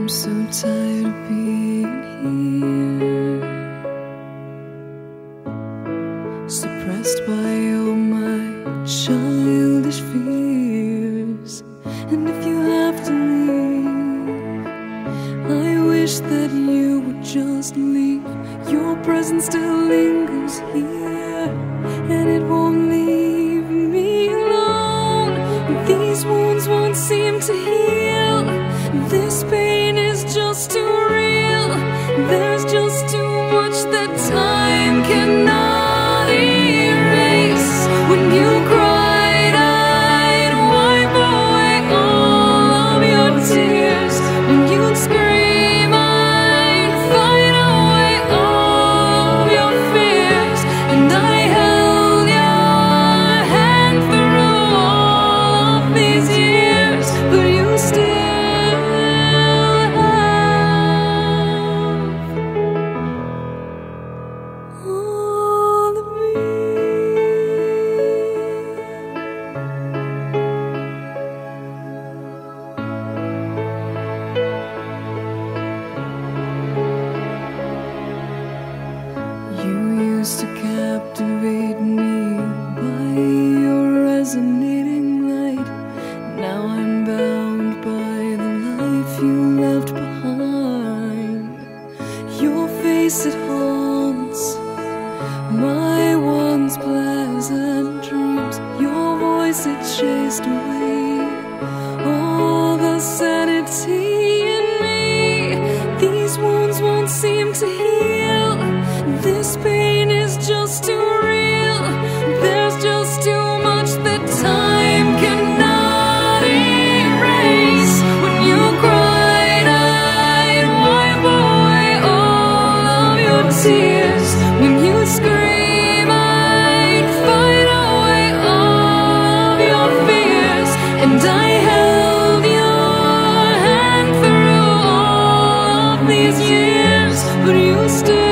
I'm so tired of being here, suppressed by all my childish fears. And if you have to leave, I wish that you would just leave. Your presence still lingers here, and it won't leave me alone. These wounds won't seem to heal. This pain is just too real. There's just too much that time cannot erase. When you cried, I'd wipe away all of your tears. When you'd scream, I'd fight away all of your fears. And I held your hand through all of these years, but you still to captivate me by your resonating light. Now I'm bound by the life you left behind. Your face, it haunts my once pleasant dreams. Your voice, it chased away all the sanity in me. These wounds won't seem to heal. This pain is just too real. There's just too much that time cannot erase. When you cried, I'd wipe away all of your tears. When you scream, I'd fight away all of your fears. And I held your hand through all of these years, but you still